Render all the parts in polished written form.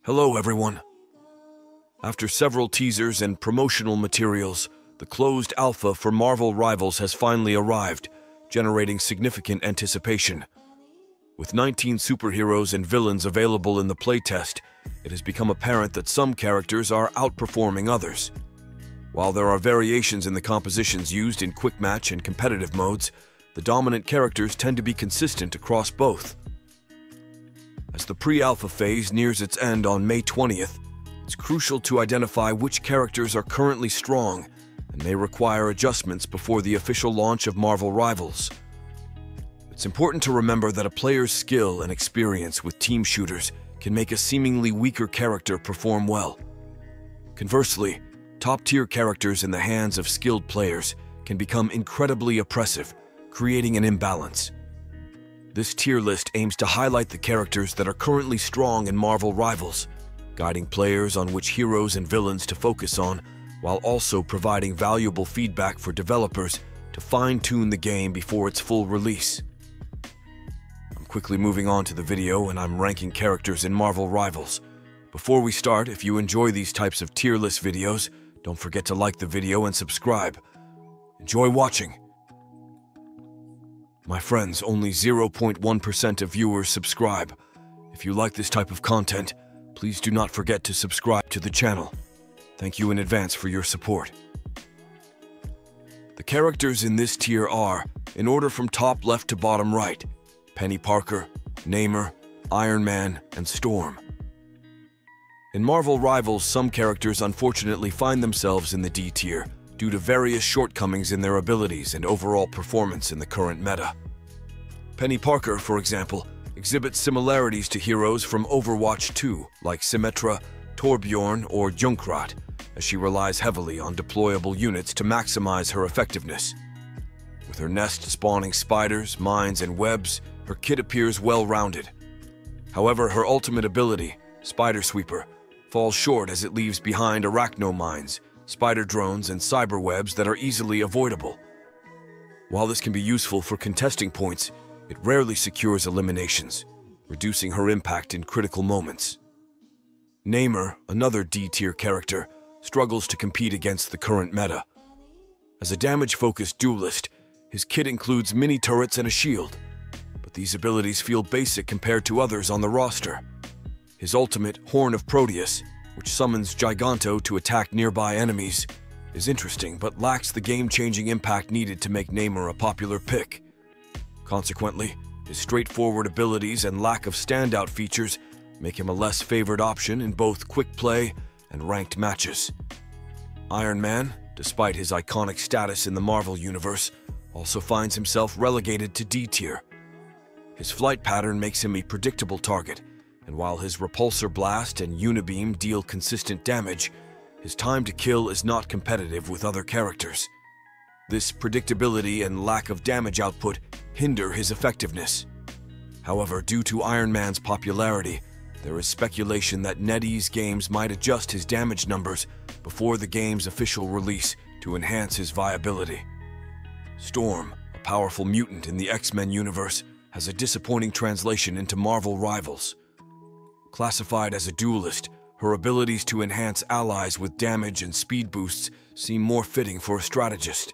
Hello everyone. After several teasers and promotional materials, the closed alpha for Marvel Rivals has finally arrived, generating significant anticipation. With 19 superheroes and villains available in the playtest, it has become apparent that some characters are outperforming others. While there are variations in the compositions used in quick match and competitive modes, the dominant characters tend to be consistent across both. As the pre-alpha phase nears its end on May 20th, it's crucial to identify which characters are currently strong and may require adjustments before the official launch of Marvel Rivals. It's important to remember that a player's skill and experience with team shooters can make a seemingly weaker character perform well. Conversely, top-tier characters in the hands of skilled players can become incredibly oppressive, creating an imbalance. This tier list aims to highlight the characters that are currently strong in Marvel Rivals, guiding players on which heroes and villains to focus on, while also providing valuable feedback for developers to fine-tune the game before its full release. I'm quickly moving on to the video, and I'm ranking characters in Marvel Rivals. Before we start, if you enjoy these types of tier list videos, don't forget to like the video and subscribe. Enjoy watching! My friends, only 0.1% of viewers subscribe. If you like this type of content, please do not forget to subscribe to the channel. Thank you in advance for your support. The characters in this tier are, in order from top left to bottom right, Penny Parker, Namor, Iron Man, and Storm. In Marvel Rivals, some characters unfortunately find themselves in the D tier, due to various shortcomings in their abilities and overall performance in the current meta. Penny Parker, for example, exhibits similarities to heroes from Overwatch 2, like Symmetra, Torbjorn, or Junkrat, as she relies heavily on deployable units to maximize her effectiveness. With her nest spawning spiders, mines, and webs, her kit appears well-rounded. However, her ultimate ability, Spider Sweeper, falls short as it leaves behind arachnomines, spider drones, and cyber webs that are easily avoidable. While this can be useful for contesting points, it rarely secures eliminations, reducing her impact in critical moments. Namor, another D-tier character, struggles to compete against the current meta. As a damage-focused duelist, his kit includes mini-turrets and a shield, but these abilities feel basic compared to others on the roster. His ultimate, Horn of Proteus, which summons Giganto to attack nearby enemies, is interesting but lacks the game-changing impact needed to make Namor a popular pick. Consequently, his straightforward abilities and lack of standout features make him a less favored option in both quick play and ranked matches. Iron Man, despite his iconic status in the Marvel Universe, also finds himself relegated to D tier. His flight pattern makes him a predictable target, and while his Repulsor Blast and Unibeam deal consistent damage, his time to kill is not competitive with other characters. This predictability and lack of damage output hinder his effectiveness. However, due to Iron Man's popularity, there is speculation that NetEase Games might adjust his damage numbers before the game's official release to enhance his viability. Storm, a powerful mutant in the X-Men universe, has a disappointing translation into Marvel Rivals. Classified as a duelist, her abilities to enhance allies with damage and speed boosts seem more fitting for a strategist.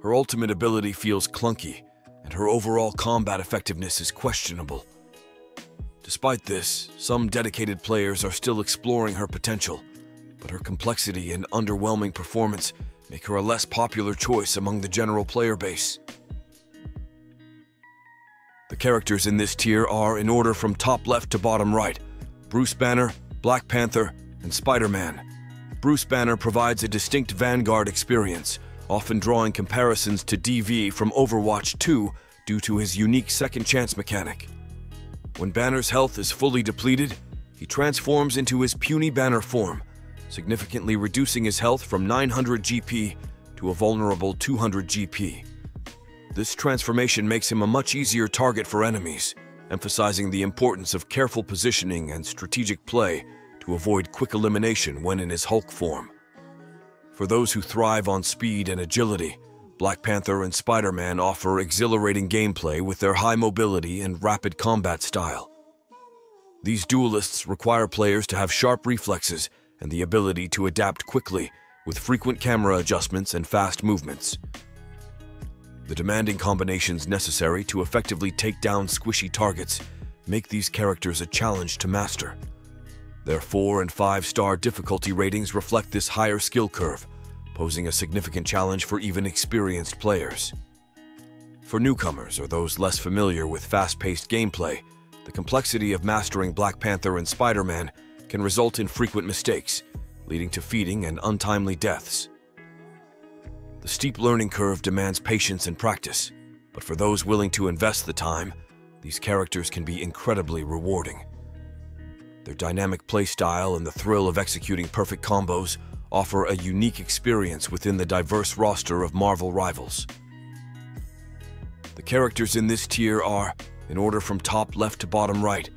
Her ultimate ability feels clunky, and her overall combat effectiveness is questionable. Despite this, some dedicated players are still exploring her potential, but her complexity and underwhelming performance make her a less popular choice among the general player base. The characters in this tier are, in order from top left to bottom right, Bruce Banner, Black Panther, and Spider-Man. Bruce Banner provides a distinct Vanguard experience, often drawing comparisons to DV from Overwatch 2 due to his unique second chance mechanic. When Banner's health is fully depleted, he transforms into his puny Banner form, significantly reducing his health from 900 GP to a vulnerable 200 GP. This transformation makes him a much easier target for enemies, emphasizing the importance of careful positioning and strategic play to avoid quick elimination when in his Hulk form. For those who thrive on speed and agility, Black Panther and Spider-Man offer exhilarating gameplay with their high mobility and rapid combat style. These duelists require players to have sharp reflexes and the ability to adapt quickly with frequent camera adjustments and fast movements. The demanding combinations necessary to effectively take down squishy targets make these characters a challenge to master. Their 4- and 5-star difficulty ratings reflect this higher skill curve, posing a significant challenge for even experienced players. For newcomers or those less familiar with fast-paced gameplay, the complexity of mastering Black Panther and Spider-Man can result in frequent mistakes, leading to feeding and untimely deaths. The steep learning curve demands patience and practice, but for those willing to invest the time, these characters can be incredibly rewarding. Their dynamic playstyle and the thrill of executing perfect combos offer a unique experience within the diverse roster of Marvel rivals. The characters in this tier are, in order from top left to bottom right,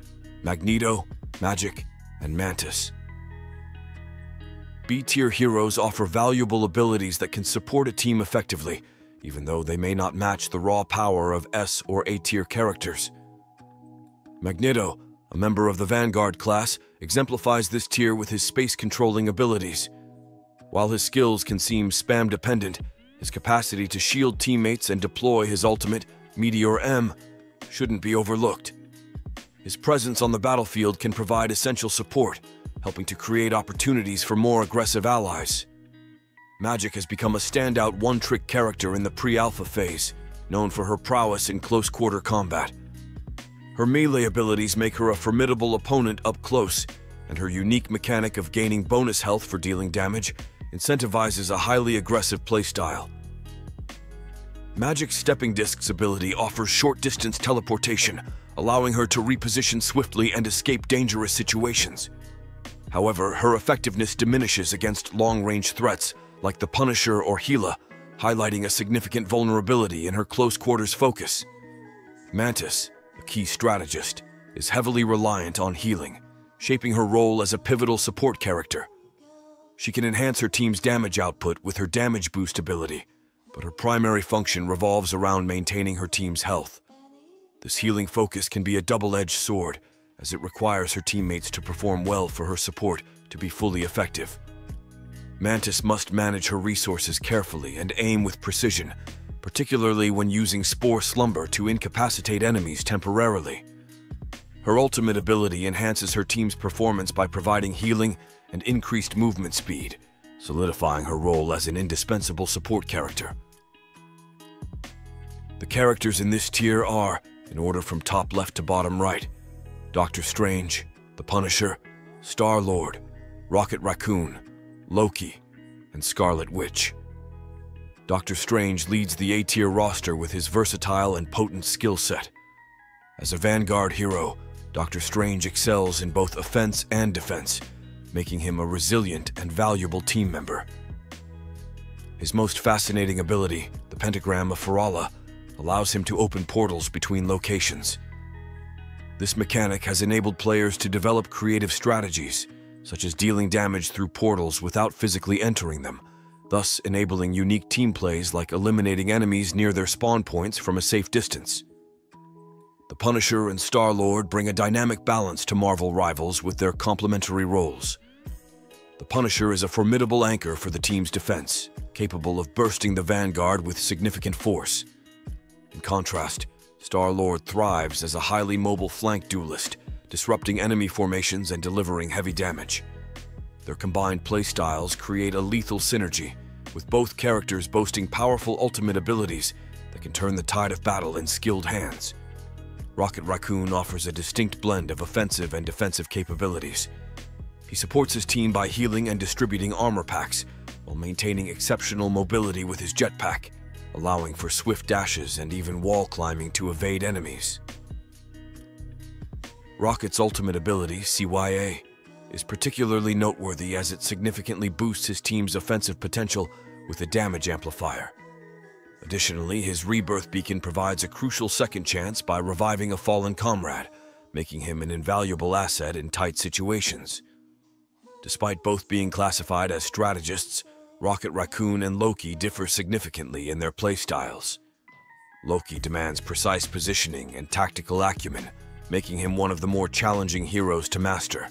Magneto, Magic, and Mantis. B-tier heroes offer valuable abilities that can support a team effectively, even though they may not match the raw power of S or A-tier characters. Magneto, a member of the Vanguard class, exemplifies this tier with his space-controlling abilities. While his skills can seem spam-dependent, his capacity to shield teammates and deploy his ultimate, Meteor M, shouldn't be overlooked. His presence on the battlefield can provide essential support, helping to create opportunities for more aggressive allies. Magic has become a standout one-trick character in the pre-alpha phase, known for her prowess in close-quarter combat. Her melee abilities make her a formidable opponent up close, and her unique mechanic of gaining bonus health for dealing damage incentivizes a highly aggressive playstyle. Magic's Stepping Disc's ability offers short-distance teleportation, allowing her to reposition swiftly and escape dangerous situations. However, her effectiveness diminishes against long-range threats like the Punisher or Gila, highlighting a significant vulnerability in her close-quarters focus. Mantis, a key strategist, is heavily reliant on healing, shaping her role as a pivotal support character. She can enhance her team's damage output with her damage boost ability, but her primary function revolves around maintaining her team's health. This healing focus can be a double-edged sword, as it requires her teammates to perform well for her support to be fully effective. Mantis must manage her resources carefully and aim with precision, particularly when using Spore Slumber to incapacitate enemies temporarily. Her ultimate ability enhances her team's performance by providing healing and increased movement speed, solidifying her role as an indispensable support character. The characters in this tier are, in order from top left to bottom right, Doctor Strange, the Punisher, Star-Lord, Rocket Raccoon, Loki, and Scarlet Witch. Doctor Strange leads the A-tier roster with his versatile and potent skill set. As a Vanguard hero, Doctor Strange excels in both offense and defense, making him a resilient and valuable team member. His most fascinating ability, the Pentagram of Farala, allows him to open portals between locations. This mechanic has enabled players to develop creative strategies, such as dealing damage through portals without physically entering them, thus enabling unique team plays like eliminating enemies near their spawn points from a safe distance. The Punisher and Star-Lord bring a dynamic balance to Marvel rivals with their complementary roles. The Punisher is a formidable anchor for the team's defense, capable of bursting the Vanguard with significant force. In contrast, Star-Lord thrives as a highly mobile flank duelist, disrupting enemy formations and delivering heavy damage. Their combined playstyles create a lethal synergy, with both characters boasting powerful ultimate abilities that can turn the tide of battle in skilled hands. Rocket Raccoon offers a distinct blend of offensive and defensive capabilities. He supports his team by healing and distributing armor packs, while maintaining exceptional mobility with his jetpack, allowing for swift dashes and even wall climbing to evade enemies. Rocket's ultimate ability, CYA, is particularly noteworthy as it significantly boosts his team's offensive potential with a damage amplifier. Additionally, his Rebirth Beacon provides a crucial second chance by reviving a fallen comrade, making him an invaluable asset in tight situations. Despite both being classified as strategists, Rocket Raccoon and Loki differ significantly in their playstyles. Loki demands precise positioning and tactical acumen, making him one of the more challenging heroes to master.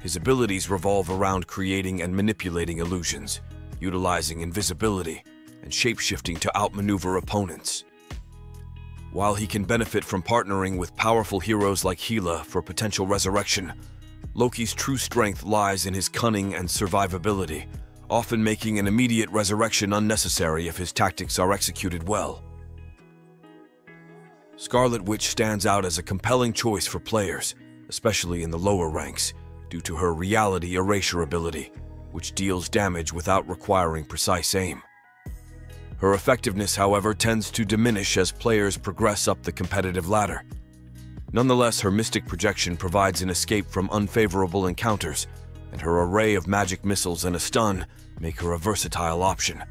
His abilities revolve around creating and manipulating illusions, utilizing invisibility and shape-shifting to outmaneuver opponents. While he can benefit from partnering with powerful heroes like Hela for potential resurrection, Loki's true strength lies in his cunning and survivability, often making an immediate resurrection unnecessary if his tactics are executed well. Scarlet Witch stands out as a compelling choice for players, especially in the lower ranks, due to her reality erasure ability, which deals damage without requiring precise aim. Her effectiveness, however, tends to diminish as players progress up the competitive ladder. Nonetheless, her mystic projection provides an escape from unfavorable encounters, and her array of magic missiles and a stun make her a versatile option.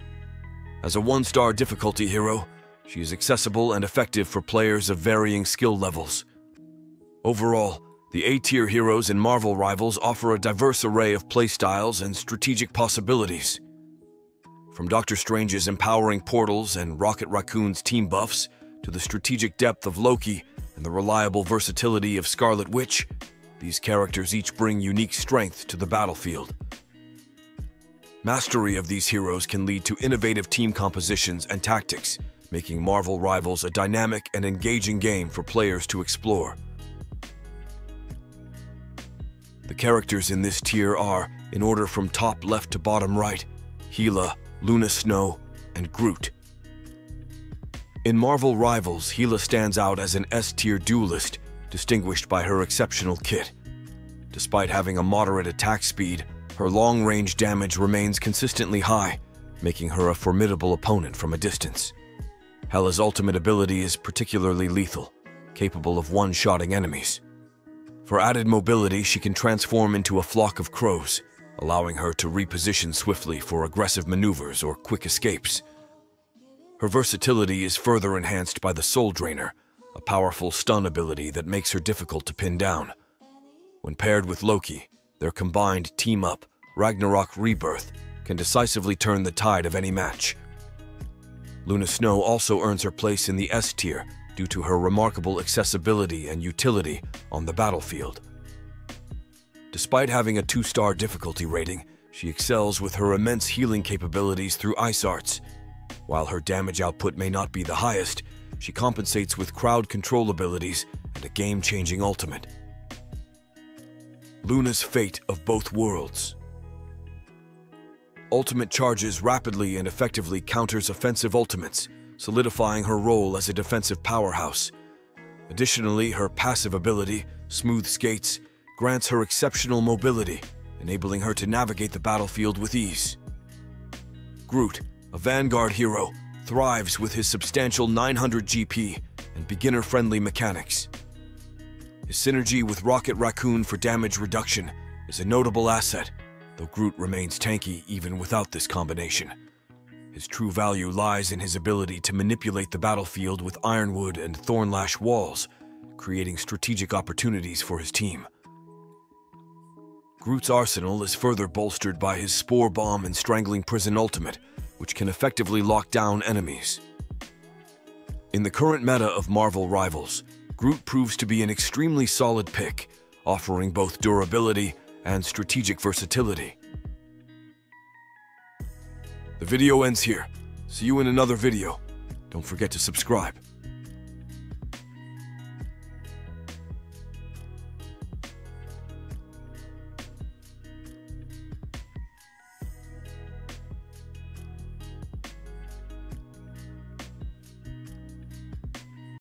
As a 1-star difficulty hero, she is accessible and effective for players of varying skill levels. Overall, the A-tier heroes in Marvel Rivals offer a diverse array of playstyles and strategic possibilities. From Doctor Strange's empowering portals and Rocket Raccoon's team buffs, to the strategic depth of Loki and the reliable versatility of Scarlet Witch, these characters each bring unique strength to the battlefield. Mastery of these heroes can lead to innovative team compositions and tactics, making Marvel Rivals a dynamic and engaging game for players to explore. The characters in this tier are, in order from top left to bottom right, Hela, Luna Snow, and Groot. In Marvel Rivals, Hela stands out as an S-tier duelist, distinguished by her exceptional kit. Despite having a moderate attack speed, her long-range damage remains consistently high, making her a formidable opponent from a distance. Hela's ultimate ability is particularly lethal, capable of one-shotting enemies. For added mobility, she can transform into a flock of crows, allowing her to reposition swiftly for aggressive maneuvers or quick escapes. Her versatility is further enhanced by the Soul Drainer, a powerful stun ability that makes her difficult to pin down. When paired with Loki, their combined team-up, Ragnarok Rebirth, can decisively turn the tide of any match. Luna Snow also earns her place in the S-tier due to her remarkable accessibility and utility on the battlefield. Despite having a 2-star difficulty rating, she excels with her immense healing capabilities through Ice Arts. While her damage output may not be the highest, she compensates with crowd control abilities and a game-changing ultimate. Luna's Fate of Both Worlds. Ultimate charges rapidly and effectively counters offensive ultimates, solidifying her role as a defensive powerhouse. Additionally, her passive ability, Smooth Skates, grants her exceptional mobility, enabling her to navigate the battlefield with ease. Groot, a Vanguard hero, thrives with his substantial 900 GP and beginner-friendly mechanics. His synergy with Rocket Raccoon for damage reduction is a notable asset, though Groot remains tanky even without this combination. His true value lies in his ability to manipulate the battlefield with Ironwood and Thornlash walls, creating strategic opportunities for his team. Groot's arsenal is further bolstered by his Spore Bomb and Strangling Prison ultimate, which can effectively lock down enemies. In the current meta of Marvel Rivals, Groot proves to be an extremely solid pick, offering both durability and strategic versatility. The video ends here. See you in another video. Don't forget to subscribe.